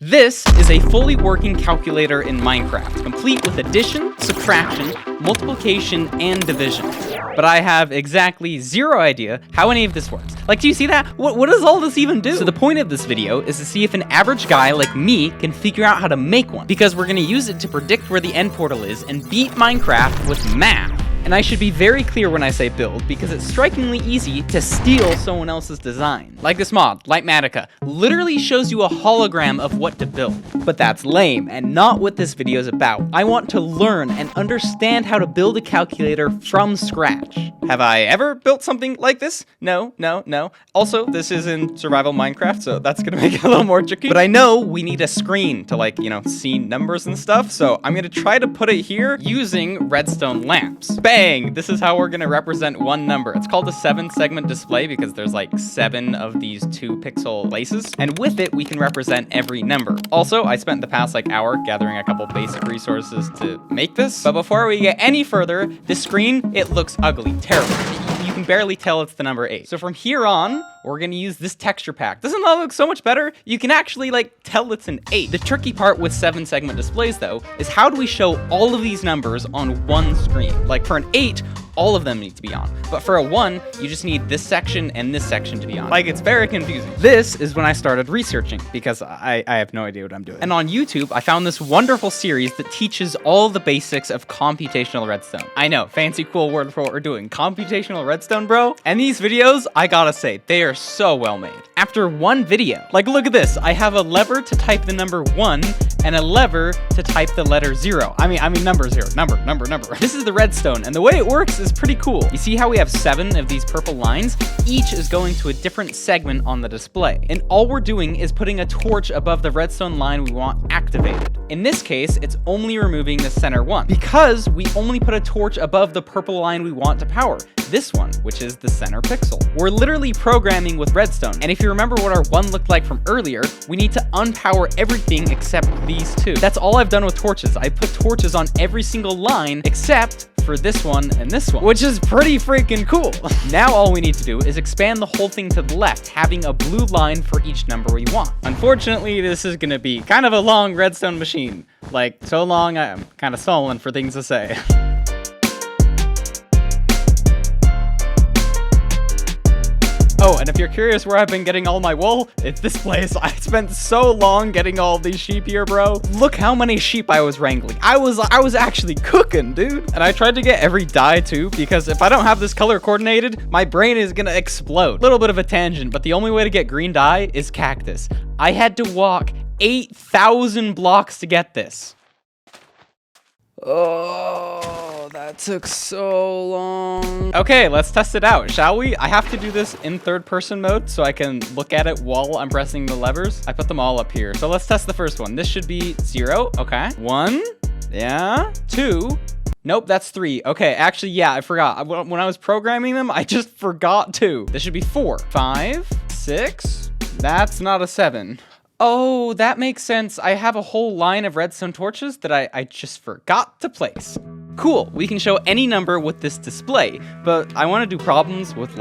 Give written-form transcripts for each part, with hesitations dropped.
This is a fully working calculator in Minecraft, complete with addition, subtraction, multiplication, and division. But I have exactly zero idea how any of this works. Like, do you see that? What does all this even do? So the point of this video is to see if an average guy like me can figure out how to make one, because we're gonna use it to predict where the end portal is and beat Minecraft with math. And I should be very clear when I say build, because it's strikingly easy to steal someone else's design. Like this mod, Lightmatica, literally shows you a hologram of what to build. But that's lame, and not what this video is about. I want to learn and understand how to build a calculator from scratch. Have I ever built something like this? No. Also, this is in survival Minecraft, so that's gonna make it a little more tricky. But I know we need a screen to, like, see numbers and stuff, so I'm gonna try to put it here using redstone lamps. Bang! This is how we're gonna represent one number. It's called a 7-segment display because there's like 7 of these 2-pixel places, and with it we can represent every number. Also, I spent the past hour gathering a couple basic resources to make this, but before we get any further, this screen, it looks ugly, terrible. You can barely tell it's the number 8. So from here on, we're gonna use this texture pack. Doesn't that look so much better? You can actually tell it's an 8. The tricky part with 7-segment displays though, is how do we show all of these numbers on one screen? Like for an 8, all of them need to be on. But for a 1, you just need this section and this section to be on. It's very confusing. This is when I started researching, because I have no idea what I'm doing. And on YouTube, I found this wonderful series that teaches all the basics of computational redstone. I know, fancy cool word for what we're doing. Computational redstone, bro. And these videos, I gotta say, they are so well made. After one video, look at this. I have a lever to type the number 1 and a lever to type the letter 0. I mean number 0. Number. This is the redstone, and the way it works is pretty cool. You see how we have 7 of these purple lines? Each is going to a different segment on the display. And all we're doing is putting a torch above the redstone line we want activated. In this case, it's only removing the center one, because we only put a torch above the purple line we want to power. This one, which is the center pixel. We're literally programming with redstone. And if you remember what our 1 looked like from earlier, we need to unpower everything except these 2. That's all I've done with torches. I put torches on every single line except for this one and this one, which is pretty freaking cool. Now all we need to do is expand the whole thing to the left, having a blue line for each number we want. Unfortunately, this is gonna be kind of a long redstone machine. So long, I'm kind of stalling for things to say. Oh, and if you're curious where I've been getting all my wool, it's this place. I spent so long getting all these sheep here, bro. Look how many sheep I was wrangling. I was actually cooking, dude. And I tried to get every dye too, because if I don't have this color coordinated, my brain is gonna explode. Little bit of a tangent, but the only way to get green dye is cactus. I had to walk 8,000 blocks to get this. Oh, that took so long. Okay, let's test it out, shall we? I have to do this in third-person mode so I can look at it while I'm pressing the levers. I put them all up here. So let's test the first one. This should be 0. Okay. 1. Yeah. 2. Nope, that's 3. Okay, actually, yeah, I forgot. When I was programming them, I just forgot 2. This should be 4. 5. 6. That's not a 7. Oh, that makes sense. I have a whole line of redstone torches that I just forgot to place. Cool, we can show any number with this display, but I want to do problems with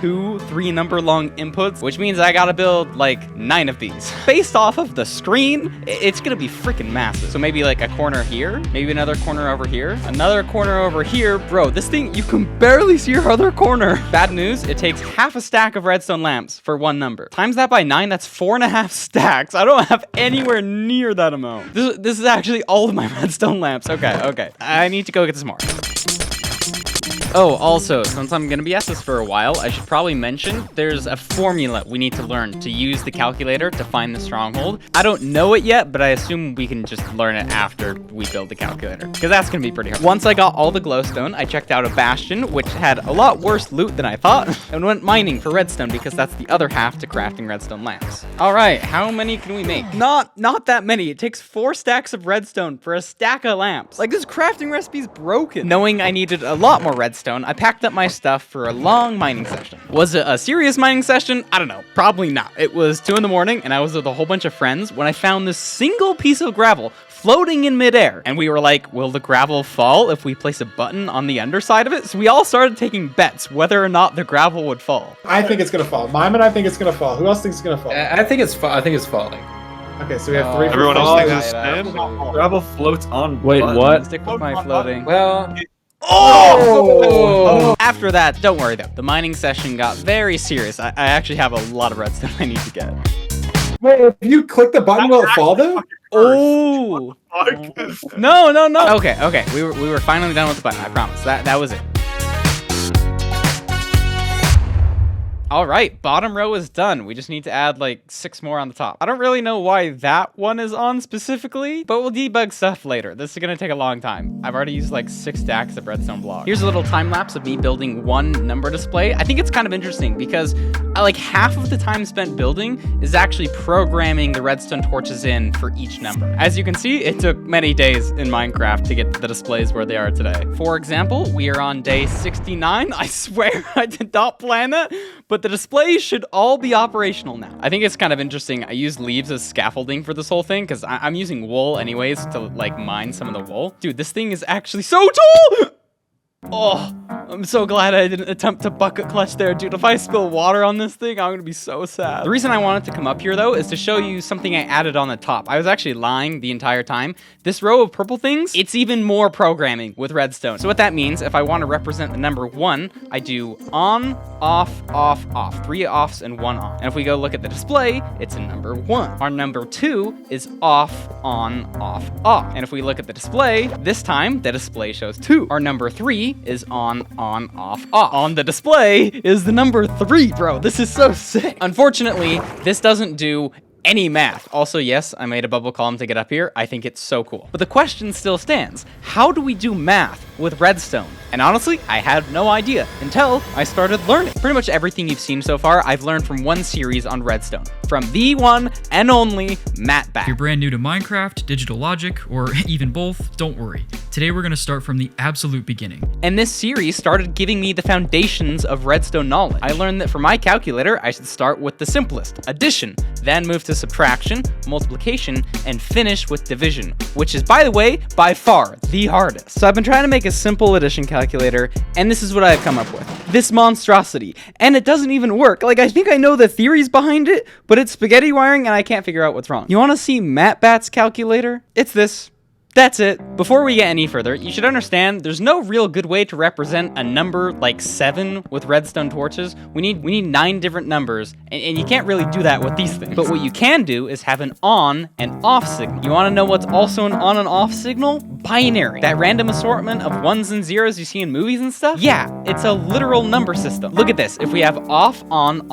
2, 3 number long inputs, which means I gotta build 9 of these. Based off of the screen, it's gonna be freaking massive. So maybe a corner here, maybe another corner over here, another corner over here. Bro, this thing, you can barely see your other corner. Bad news, it takes half a stack of redstone lamps for one number. Times that by 9, that's 4.5 stacks. I don't have anywhere near that amount. This is actually all of my redstone lamps. Okay. I need to go get some more. Oh, also, since I'm gonna be at this for a while, I should probably mention there's a formula we need to learn to use the calculator to find the stronghold. I don't know it yet, but I assume we can just learn it after we build the calculator, because that's gonna be pretty hard. Once I got all the glowstone, I checked out a bastion, which had a lot worse loot than I thought, and went mining for redstone, because that's the other half to crafting redstone lamps. All right, how many can we make? Not that many. It takes 4 stacks of redstone for a stack of lamps. This crafting recipe's broken. Knowing I needed a lot more redstone, I packed up my stuff for a long mining session. Was it a serious mining session? I don't know. Probably not. It was 2 in the morning, and I was with a whole bunch of friends when I found this single piece of gravel floating in midair. And we were like, will the gravel fall if we place a button on the underside of it? So we all started taking bets whether or not the gravel would fall. I think it's gonna fall. Mime and I think it's gonna fall. Who else thinks it's gonna fall? I think it's falling. Okay, so we have 3 for Everyone else floating. thinks it's spam? Gravel floats on. Wait, buttons. what? Stick with my floating. Well, Oh! After that, don't worry though. The mining session got very serious. I actually have a lot of redstone I need to get. Wait, if you click the button, will it fall though? Oh! No. Okay. We were finally done with the button. I promise. That was it. All right, bottom row is done. We just need to add like 6 more on the top. I don't really know why that one is on specifically, but we'll debug stuff later. This is gonna take a long time. I've already used like 6 stacks of redstone blocks. Here's a little time lapse of me building one number display. I think it's kind of interesting because like half of the time spent building is actually programming the redstone torches in for each number. As you can see, it took many days in Minecraft to get the displays where they are today. For example, we are on day 69. I swear I did not plan that, but the displays should all be operational now. I think it's kind of interesting. I use leaves as scaffolding for this whole thing because I'm using wool anyways to like mine some of the wool. Dude, this thing is actually so tall! Oh, I'm so glad I didn't attempt to bucket clutch there, dude. If I spill water on this thing, I'm gonna be so sad. The reason I wanted to come up here, though, is to show you something I added on the top. I was actually lying the entire time. This row of purple things, it's even more programming with redstone. So what that means, if I want to represent the number 1, I do on, off, off, off. 3 offs and 1 on. And if we go look at the display, it's a number 1. Our number 2 is off, on, off, off. And if we look at the display, this time, the display shows 2. Our number 3 is on, off, off. On the display is the number 3, bro. This is so sick. Unfortunately, this doesn't do any math. Also, yes, I made a bubble column to get up here. I think it's so cool. But the question still stands. How do we do math with redstone? And honestly, I had no idea until I started learning. Pretty much everything you've seen so far, I've learned from one series on redstone. From the one and only Matt Back. If you're brand new to Minecraft, digital logic, or even both, don't worry. Today we're going to start from the absolute beginning. And this series started giving me the foundations of redstone knowledge. I learned that for my calculator, I should start with the simplest, addition, then move to subtraction, multiplication, and finish with division, which is, by the way, by far the hardest. So I've been trying to make a simple addition calculator, and this is what I've come up with. This monstrosity. And it doesn't even work. Like, I think I know the theories behind it, but it's spaghetti wiring, and I can't figure out what's wrong. You want to see Matt Bat's calculator? It's this. That's it. Before we get any further, you should understand there's no real good way to represent a number like 7 with redstone torches. We need 9 different numbers, and you can't really do that with these things. But what you can do is have an on and off signal. You want to know what's also an on and off signal? Binary. That random assortment of 1s and 0s you see in movies and stuff? Yeah, it's a literal number system. Look at this. If we have off, on,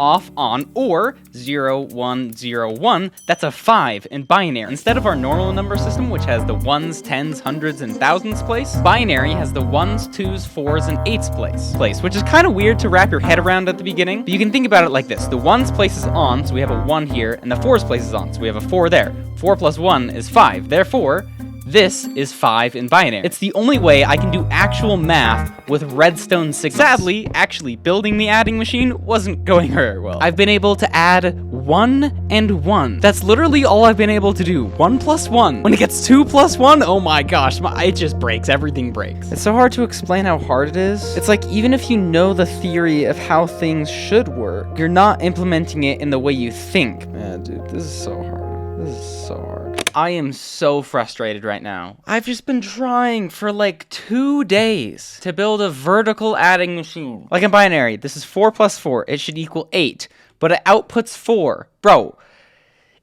or 0, 1, 0, 1, that's a 5 in binary. Instead of our normal number system, which has the 1s, 10s, 100s, and 1000s place, binary has the 1s, 2s, 4s, and 8s place, which is kind of weird to wrap your head around at the beginning, but you can think about it like this. The 1s place is on, so we have a 1 here, and the 4s place is on, so we have a 4 there. 4 plus 1 is 5, therefore, this is 5 in binary. It's the only way I can do actual math with redstone signals. Sadly, actually building the adding machine wasn't going very well. I've been able to add 1 and 1. That's literally all I've been able to do. 1 plus 1. When it gets 2 plus 1, oh my gosh, it just breaks. Everything breaks. It's so hard to explain how hard it is. It's like even if you know the theory of how things should work, you're not implementing it in the way you think. Man, dude, this is so hard. This is so hard. I am so frustrated right now. I've just been trying for like 2 days to build a vertical adding machine. Like in binary, this is 4 plus 4. It should equal 8, but it outputs 4. Bro,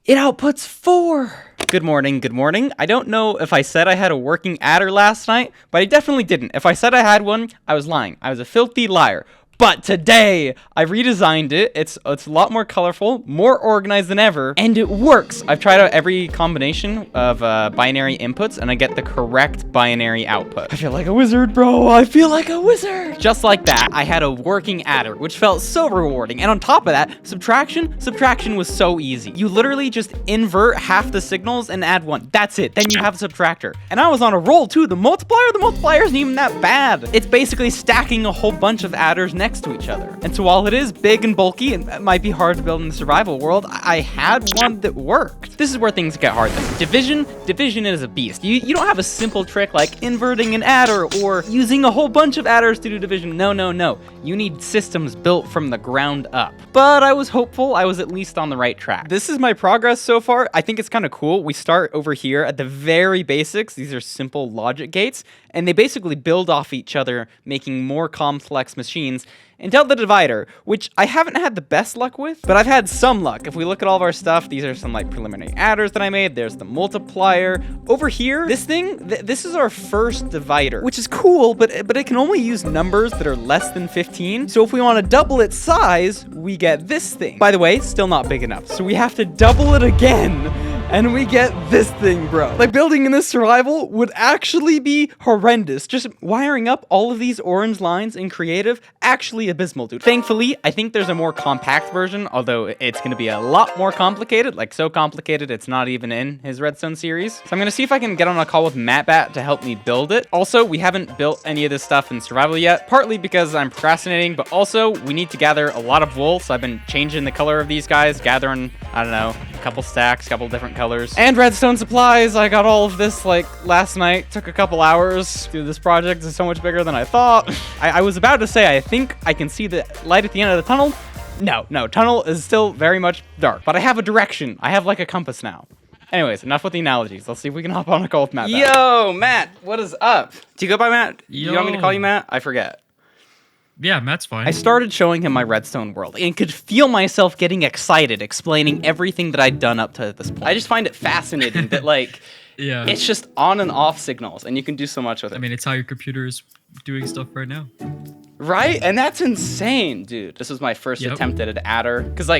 it outputs 4. Good morning, good morning. I don't know if I said I had a working adder last night, but I definitely didn't. If I said I had one, I was lying. I was a filthy liar. But today, I redesigned it. It's a lot more colorful, more organized than ever, and it works. I've tried out every combination of binary inputs, and I get the correct binary output. I feel like a wizard, bro. I feel like a wizard. Just like that, I had a working adder, which felt so rewarding. And on top of that, subtraction was so easy. You literally just invert half the signals and add 1. That's it. Then you have a subtractor. And I was on a roll, too. The multiplier isn't even that bad. It's basically stacking a whole bunch of adders next next to each other. And so while it is big and bulky and it might be hard to build in the survival world, I had one that worked. This is where things get hard though. Division is a beast. You don't have a simple trick like inverting an adder or using a whole bunch of adders to do division. No. You need systems built from the ground up. But I was hopeful I was at least on the right track. This is my progress so far. I think it's kind of cool. We start over here at the very basics. These are simple logic gates, and they basically build off each other, making more complex machines until the divider, which I haven't had the best luck with, but I've had some luck. If we look at all of our stuff, these are some like preliminary adders that I made. There's the multiplier. Over here, this thing, this is our first divider, which is cool, but it can only use numbers that are less than 15. So if we want to double its size, we get this thing. By the way, still not big enough. So we have to double it again. And we get this thing, bro. Like, building in this survival would actually be horrendous. Just wiring up all of these orange lines in creative, actually abysmal, dude. Thankfully, I think there's a more compact version, although it's gonna be a lot more complicated. Like, so complicated, it's not even in his redstone series. So I'm gonna see if I can get on a call with MattBat to help me build it. Also, we haven't built any of this stuff in survival yet, partly because I'm procrastinating, but also we need to gather a lot of wool. So I've been changing the color of these guys, gathering, I don't know, a couple stacks, couple different colors. And redstone supplies. I got all of this like last night. Took a couple hours. Dude, this project is so much bigger than I thought. I was about to say, I think I can see the light at the end of the tunnel. No, tunnel is still very much dark, but I have a direction. I have like a compass now. Anyways, enough with the analogies. Let's see if we can hop on a call with Matt. Yo, Matt, what is up? Do you go by Matt? Yo. You want me to call you Matt? I forget. Yeah, Matt's fine. I started showing him my redstone world and could feel myself getting excited, explaining everything that I'd done up to this point. I just find it fascinating that, like, yeah, it's just on and off signals, and you can do so much with it. I mean, it's how your computer is doing stuff right now. Right? And that's insane, dude. This was my first attempt at an adder. Because,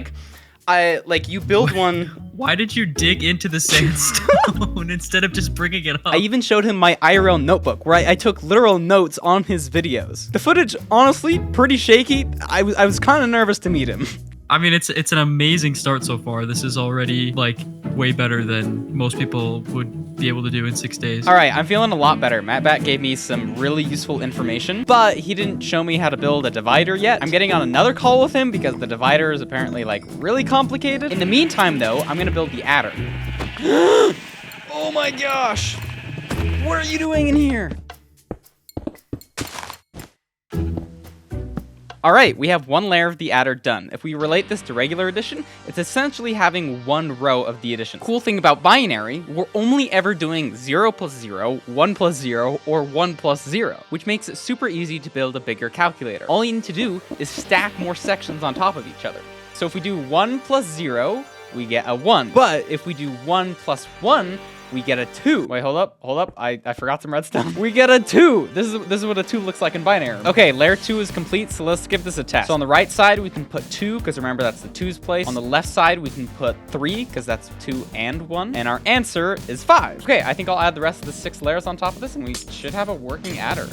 you build one... Why did you dig into the sandstone instead of just bringing it up? I even showed him my IRL notebook, where I took literal notes on his videos. The footage, honestly, pretty shaky. I was kind of nervous to meet him. I mean, it's an amazing start so far. This is already, like, way better than most people would be able to do in 6 days. All right, I'm feeling a lot better. MattBat gave me some really useful information, but he didn't show me how to build a divider yet. I'm getting on another call with him because the divider is apparently, like, really complicated. In the meantime, though, I'm gonna build the adder. Oh my gosh! What are you doing in here? All right, we have one layer of the adder done. If we relate this to regular addition, it's essentially having one row of the addition. Cool thing about binary, we're only ever doing 0 plus 0, 1 plus 0, or 1 plus 0, which makes it super easy to build a bigger calculator. All you need to do is stack more sections on top of each other. So if we do 1 plus 0, we get a 1. But if we do 1 plus 1, we get a 2. Wait, hold up. I forgot some redstone. We get a 2. This is what a 2 looks like in binary. Okay, layer 2 is complete, so let's give this a test. So on the right side, we can put 2, because remember, that's the 2's place. On the left side, we can put 3, because that's 2 and 1. And our answer is 5. Okay, I think I'll add the rest of the 6 layers on top of this, and we should have a working adder.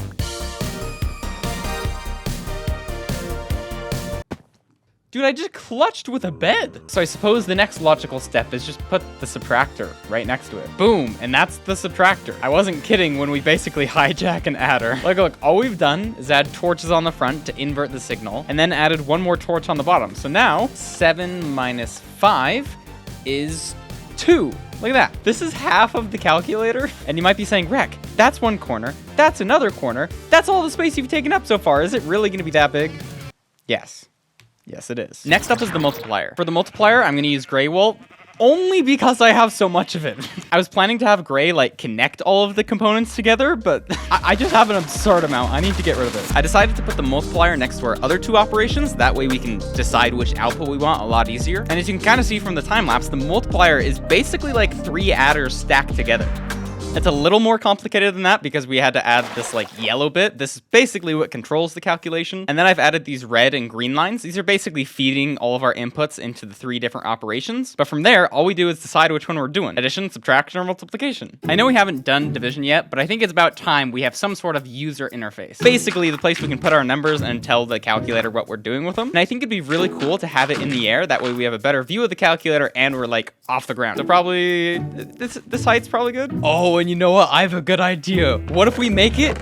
Dude, I just clutched with a bed. So I suppose the next logical step is just put the subtractor right next to it. Boom, and that's the subtractor. I wasn't kidding when we basically hijack an adder. Look, all we've done is add torches on the front to invert the signal, and then added one more torch on the bottom. So now, 7 minus 5 is 2. Look at that. This is half of the calculator. And you might be saying, Rek, that's one corner, that's another corner, that's all the space you've taken up so far. Is it really gonna be that big? Yes. Yes, it is. Next up is the multiplier. For the multiplier, I'm going to use gray wool, only because I have so much of it. I was planning to have gray, like, connect all of the components together, but I just have an absurd amount. I need to get rid of it. I decided to put the multiplier next to our other 2 operations. That way we can decide which output we want a lot easier. And as you can kind of see from the time lapse, the multiplier is basically like 3 adders stacked together. It's a little more complicated than that because we had to add this like yellow bit. This is basically what controls the calculation. And then I've added these red and green lines. These are basically feeding all of our inputs into the 3 different operations. But from there, all we do is decide which one we're doing. Addition, subtraction, or multiplication. I know we haven't done division yet, but I think it's about time we have some sort of user interface. Basically, the place we can put our numbers and tell the calculator what we're doing with them. And I think it'd be really cool to have it in the air. That way we have a better view of the calculator and we're like off the ground. So probably, this height's probably good. Oh, and you know what? I have a good idea. What if we make it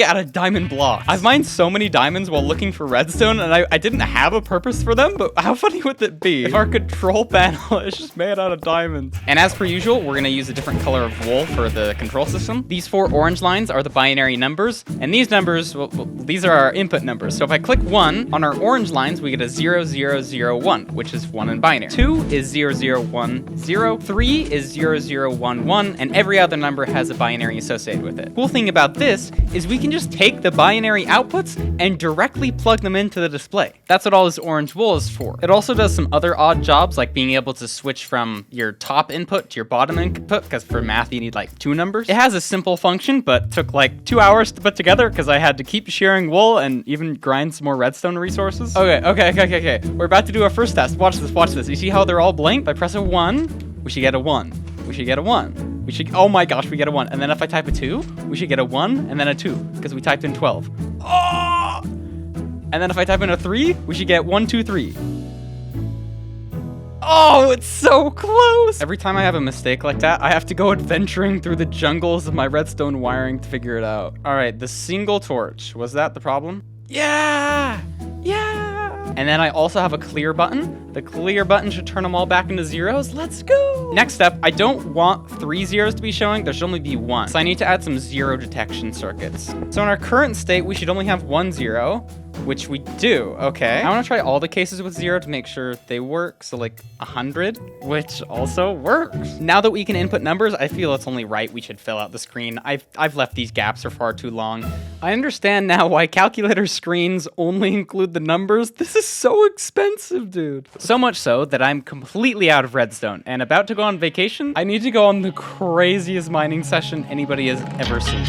out of diamond blocks? I've mined so many diamonds while looking for redstone, and I didn't have a purpose for them, but how funny would it be if our control panel is just made out of diamonds? And as per usual, we're gonna use a different color of wool for the control system. These 4 orange lines are the binary numbers, and these numbers, well, these are our input numbers. So if I click 1 on our orange lines, we get a 0, 0, 0, 1, which is 1 in binary. 2 is 0, 0, 1, 0. 3 is 0, 0, 1, 1, and every other number has a binary associated with it. Cool thing about this is we can just take the binary outputs and directly plug them into the display. That's what all this orange wool is for. It also does some other odd jobs, like being able to switch from your top input to your bottom input, because for math you need like 2 numbers. It has a simple function, but took like 2 hours to put together because I had to keep sharing wool and even grind some more redstone resources. Okay. We're about to do our first test. Watch this. You see how they're all blank? If I press a 1, we should get a 1. We should get a 1. Oh my gosh, we get a 1. And then if I type a 2, we should get a 1 and then a 2, because we typed in 12. Oh! And then if I type in a 3, we should get 1, 2, 3. Oh, it's so close! Every time I have a mistake like that, I have to go adventuring through the jungles of my redstone wiring to figure it out. All right, the single torch. Was that the problem? Yeah! And then I also have a clear button. The clear button should turn them all back into zeros. Let's go! Next step, I don't want 3 zeros to be showing. There should only be 1. So I need to add some zero detection circuits. So in our current state, we should only have 1 0, which we do. Okay. I want to try all the cases with 0 to make sure they work. So like 100, which also works. Now that we can input numbers, I feel it's only right we should fill out the screen. I've left these gaps for far too long. I understand now why calculator screens only include the numbers. This is so expensive, dude. So much so that I'm completely out of redstone and about to go on vacation. I need to go on the craziest mining session anybody has ever seen.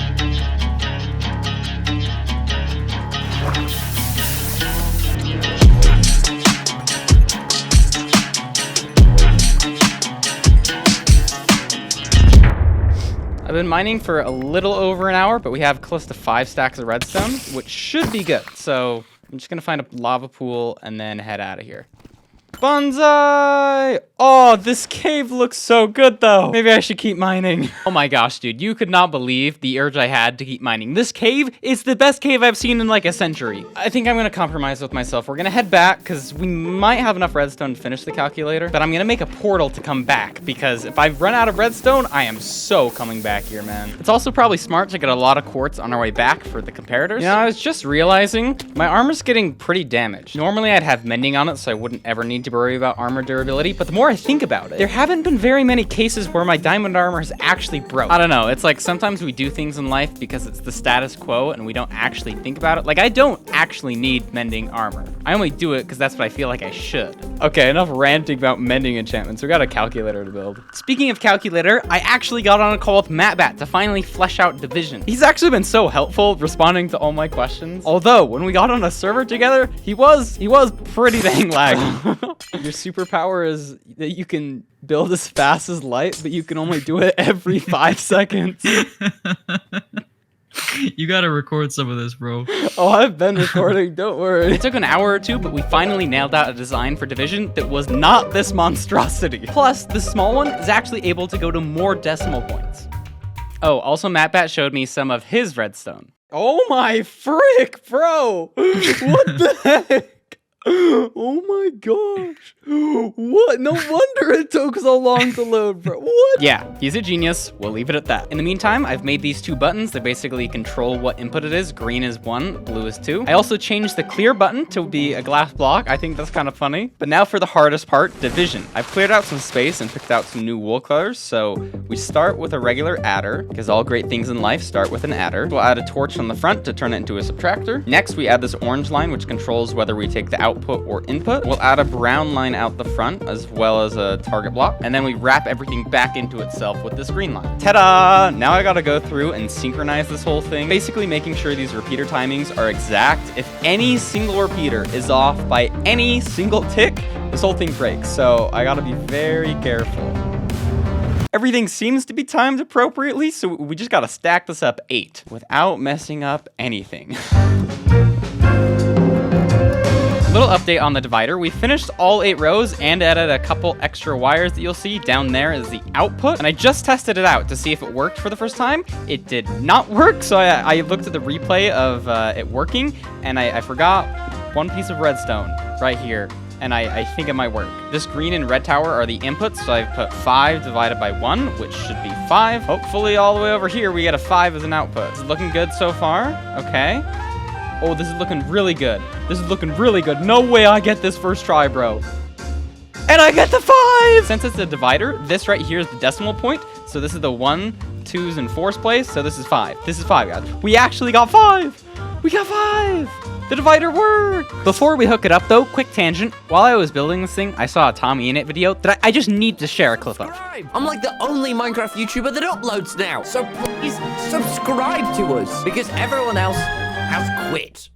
I've been mining for a little over an hour, but we have close to 5 stacks of redstone, which should be good. So I'm just gonna find a lava pool and then head out of here. Bonsai! Oh, this cave looks so good though. Maybe I should keep mining. Oh my gosh, dude, you could not believe the urge I had to keep mining. This cave is the best cave I've seen in like a century. I think I'm gonna compromise with myself. We're gonna head back because we might have enough redstone to finish the calculator, but I'm gonna make a portal to come back because if I run out of redstone, I am so coming back here, man. It's also probably smart to get a lot of quartz on our way back for the comparators. You know, I was just realizing my armor's getting pretty damaged. Normally I'd have mending on it so I wouldn't ever need to worry about armor durability, but the more I think about it, there haven't been very many cases where my diamond armor has actually broke. I don't know, it's like sometimes we do things in life because it's the status quo and we don't actually think about it. Like I don't actually need mending armor. I only do it because that's what I feel like I should. Okay, enough ranting about mending enchantments. We got a calculator to build. Speaking of calculator, I actually got on a call with MattBat to finally flesh out division. He's actually been so helpful responding to all my questions. Although when we got on a server together, he was pretty dang laggy. Your superpower is that you can build as fast as light, but you can only do it every 5 seconds. You gotta record some of this, bro. Oh, I've been recording, don't worry. It took an hour or two, but we finally nailed out a design for division that was not this monstrosity. Plus, the small one is actually able to go to more decimal points. Oh, also MattBat showed me some of his redstone. Oh my frick, bro! What the heck? Oh my gosh. What? No wonder it took so long to load, bro. What? Yeah, he's a genius. We'll leave it at that. In the meantime, I've made these 2 buttons that basically control what input it is. Green is 1, blue is 2. I also changed the clear button to be a glass block. I think that's kind of funny. But now for the hardest part, division. I've cleared out some space and picked out some new wool colors. So we start with a regular adder, because all great things in life start with an adder. We'll add a torch on the front to turn it into a subtractor. Next, we add this orange line, which controls whether we take the output or input. We'll add a brown line out the front as well as a target block, and then we wrap everything back into itself with this green line. Ta-da! Now I gotta go through and synchronize this whole thing, basically making sure these repeater timings are exact. If any single repeater is off by any single tick, this whole thing breaks, so I gotta be very careful. Everything seems to be timed appropriately, so we just gotta stack this up 8 without messing up anything. Little update on the divider. We finished all 8 rows and added a couple extra wires that you'll see down there is the output. And I just tested it out to see if it worked for the first time. It did not work, so I looked at the replay of it working, and I forgot one piece of redstone right here. And I think it might work. This green and red tower are the inputs, so I've put 5 divided by 1, which should be 5. Hopefully all the way over here we get a 5 as an output. This is looking good so far. Okay. Oh, this is looking really good. This is looking really good. No way I get this first try, bro. And I get the 5! Since it's a divider, this right here is the decimal point. So this is the 1, 2s, and 4s place. So this is 5. This is 5, guys. We actually got 5! We got 5! The divider worked! Before we hook it up though, quick tangent. While I was building this thing, I saw a Tommy In It video that I just need to share a clip of. I'm like the only Minecraft YouTuber that uploads now. So please subscribe to us because everyone else has quit.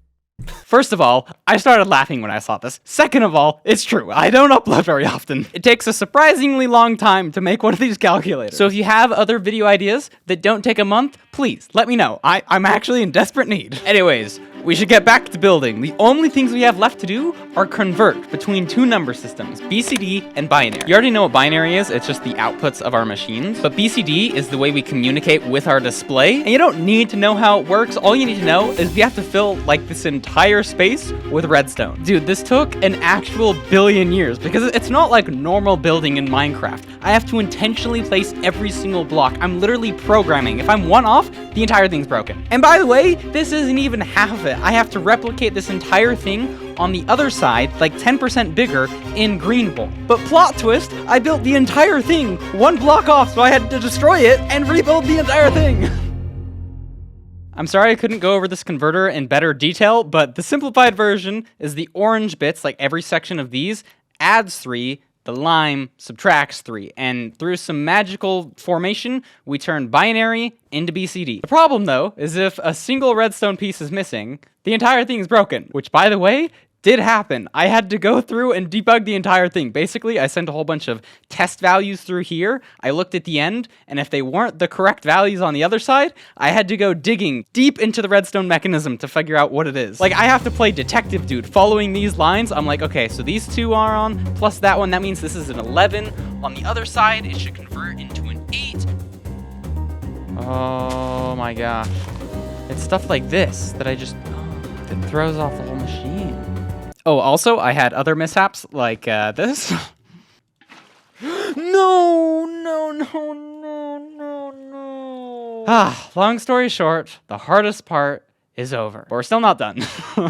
First of all, I started laughing when I saw this. Second of all, it's true. I don't upload very often. It takes a surprisingly long time to make one of these calculators. So if you have other video ideas that don't take a month, please let me know. I'm actually in desperate need. Anyways, we should get back to building. The only things we have left to do are convert between 2 number systems, BCD and binary. You already know what binary is, it's just the outputs of our machines. But BCD is the way we communicate with our display. And you don't need to know how it works. All you need to know is we have to fill like this entire space with redstone. Dude, this took an actual billion years because it's not like normal building in Minecraft. I have to intentionally place every single block. I'm literally programming. If I'm one off, the entire thing's broken. And by the way, this isn't even half of it. I have to replicate this entire thing on the other side, like 10% bigger in green wool. But plot twist, I built the entire thing 1 block off, so I had to destroy it and rebuild the entire thing. I'm sorry I couldn't go over this converter in better detail, but the simplified version is the orange bits, like every section of these, adds 3, the lime subtracts 3, and through some magical formation, we turn binary into BCD. The problem, though, is if a single redstone piece is missing, the entire thing is broken, which, by the way, did happen. I had to go through and debug the entire thing. Basically, I sent a whole bunch of test values through here. I looked at the end, and if they weren't the correct values on the other side, I had to go digging deep into the redstone mechanism to figure out what it is. Like, I have to play detective, dude. Following these lines, I'm like, okay, so these 2 are on, plus that one, that means this is an 11. On the other side, it should convert into an 8. Oh my gosh. It's stuff like this that that throws off the whole machine. Oh, also, I had other mishaps, like this. No. Long story short, the hardest part is over. But we're still not done.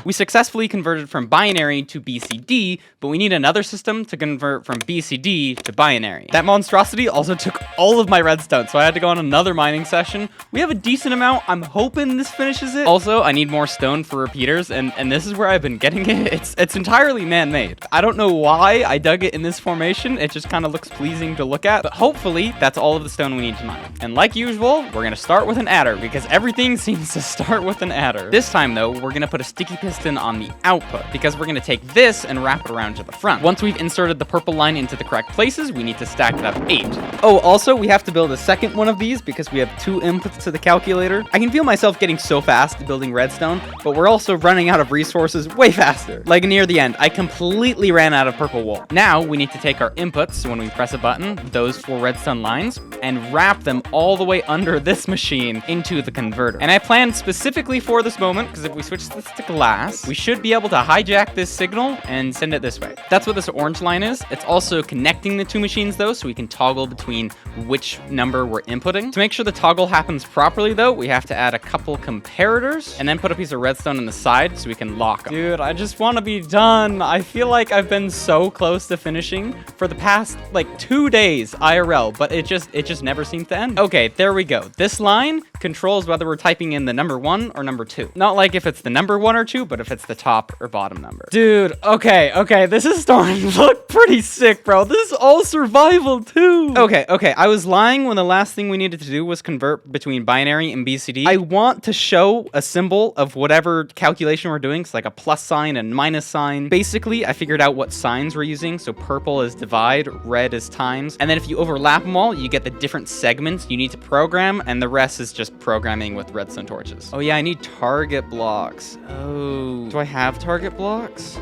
We successfully converted from binary to BCD, but we need another system to convert from BCD to binary. That monstrosity also took all of my redstone, so I had to go on another mining session. We have a decent amount. I'm hoping this finishes it. Also, I need more stone for repeaters, and this is where I've been getting it. It's entirely man-made. I don't know why I dug it in this formation. It just kind of looks pleasing to look at, but hopefully that's all of the stone we need to mine. And like usual, we're gonna start with an adder because everything seems to start with an adder. This time though, we're gonna put a sticky piston on the output because we're gonna take this and wrap it around to the front. Once we've inserted the purple line into the correct places, we need to stack it up 8. Oh, also we have to build a second one of these because we have 2 inputs to the calculator. I can feel myself getting so fast building redstone, but we're also running out of resources way faster. Like near the end, I completely ran out of purple wool. Now we need to take our inputs, so when we press a button, those 4 redstone lines, and wrap them all the way under this machine into the converter. And I planned specifically for this moment, because if we switch this to glass, we should be able to hijack this signal and send it this way. That's what this orange line is. It's also connecting the 2 machines though, so we can toggle between which number we're inputting. To make sure the toggle happens properly though, we have to add a couple comparators and then put a piece of redstone on the side so we can lock them. Dude, I just want to be done. I feel like I've been so close to finishing for the past like 2 days IRL, but it just never seems to end. Okay, there we go. This line controls whether we're typing in the number 1 or number 2. Not like if it's the number 1 or 2, but if it's the top or bottom number. Dude, okay, this is starting to look pretty sick, bro. This is all survival too. Okay, I was lying when the last thing we needed to do was convert between binary and BCD. I want to show a symbol of whatever calculation we're doing, so like a plus sign and minus sign. Basically, I figured out what signs we're using, so purple is divide, red is times, and then if you overlap them all, you get the different segments you need to program, and the rest is just programming with redstone torches. Oh yeah, I need target blocks. Oh, do I have target blocks?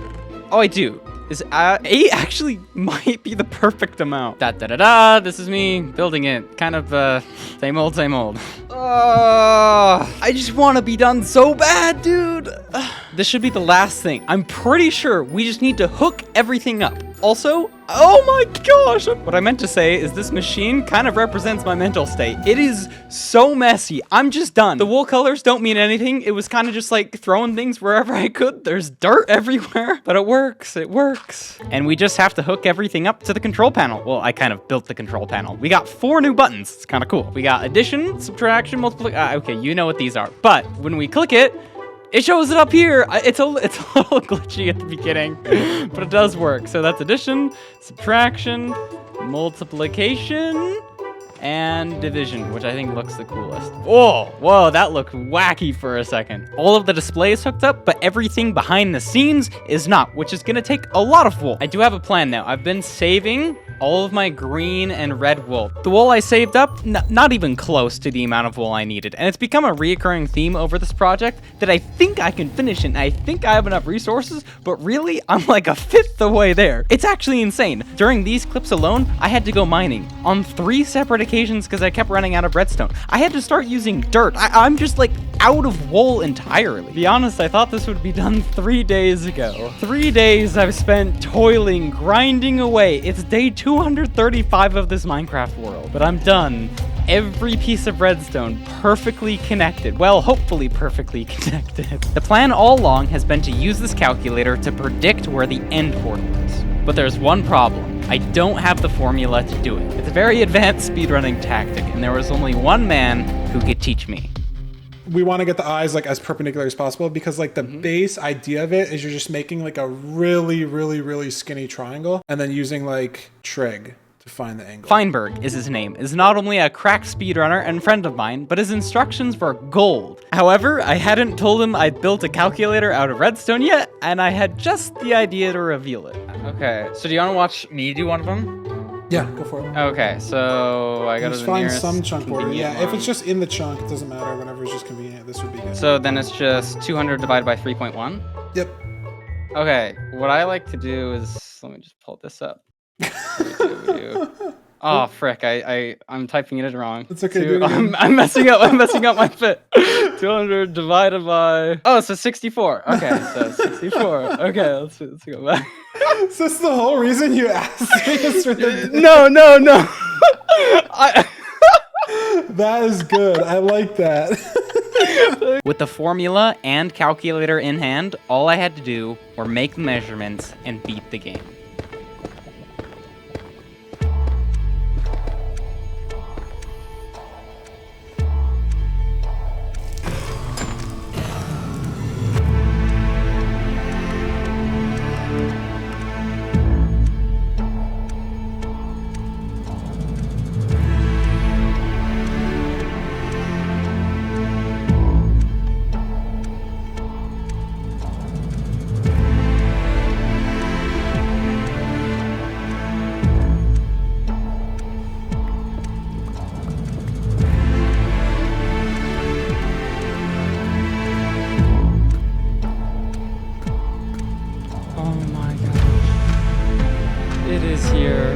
Oh, I do. Is 8 actually might be the perfect amount. Da-da-da-da, this is me building it. Kind of, same old, same old. I just want to be done so bad, dude. This should be the last thing. I'm pretty sure we just need to hook everything up. Also, oh my gosh, what I meant to say is this machine kind of represents my mental state. It is so messy. I'm just done. The wool colors don't mean anything. It was kind of just like throwing things wherever I could. There's dirt everywhere, but it works. It works. And we just have to hook everything up to the control panel. Well, I kind of built the control panel. We got 4 new buttons. It's kind of cool. We got addition, subtraction, multiplication. Okay, you know what these are. But when we click it, it shows it up here. It's a little glitchy at the beginning, but it does work. So that's addition, subtraction, multiplication, and division, which I think looks the coolest. Oh, whoa, that looked wacky for a second. All of the display is hooked up, but everything behind the scenes is not, which is gonna take a lot of wool. I do have a plan now. I've been saving all of my green and red wool. The wool I saved up, not even close to the amount of wool I needed. And it's become a reoccurring theme over this project that I think I can finish and I think I have enough resources, but really, I'm like a 1/5 the way there. It's actually insane. During these clips alone, I had to go mining on 3 separate occasions because I kept running out of redstone. I had to start using dirt. I'm just like out of wool entirely. To be honest, I thought this would be done 3 days ago. 3 days I've spent toiling, grinding away. It's day 235 of this Minecraft world, but I'm done. Every piece of redstone perfectly connected. Well, hopefully perfectly connected. The plan all along has been to use this calculator to predict where the end portal is. But there's one problem. I don't have the formula to do it. It's a very advanced speedrunning tactic, and there was only one man who could teach me. We want to get the eyes like as perpendicular as possible because like the base idea of it is you're just making like a really, really, really skinny triangle and then using like trig to find the angle. Feinberg is his name, is not only a cracked speedrunner and friend of mine, but his instructions were gold. However, I hadn't told him I'd built a calculator out of redstone yet, and I had just the idea to reveal it. Okay, so do you want to watch me do one of them? Yeah, go for it. Okay, so I gotta Just find some chunk order. Yeah, if it's just in the chunk, it doesn't matter. Whenever it's just convenient, this would be good. So then it's just 200 divided by 3.1? Yep. Okay, what I like to do is, let me just pull this up. Oh, frick, I'm typing it wrong. It's okay, do it again. I'm messing up my fit. 200 divided by, oh, so 64. Okay, so 64. Okay, let's go back. Is this the whole reason you asked me? No. That is good. I like that. With the formula and calculator in hand, all I had to do were make the measurements and beat the game. It is here.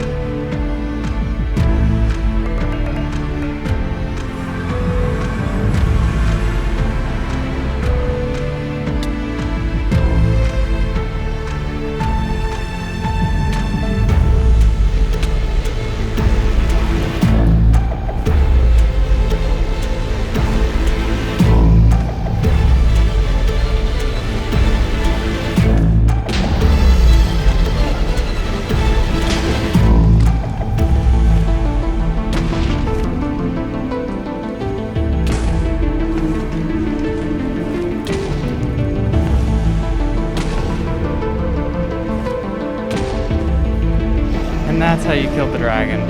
And that's how you killed the dragon.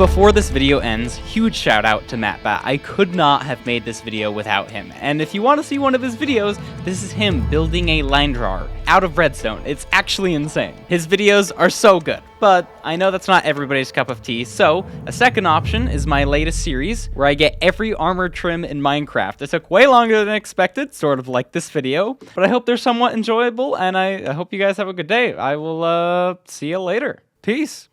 Before this video ends, huge shout out to MattBat. I could not have made this video without him. And if you want to see one of his videos, this is him building a line drawer out of redstone. It's actually insane. His videos are so good. But I know that's not everybody's cup of tea, so a second option is my latest series where I get every armor trim in Minecraft. It took way longer than expected, sort of like this video, but I hope they're somewhat enjoyable, and I hope you guys have a good day. I will see you later. Peace.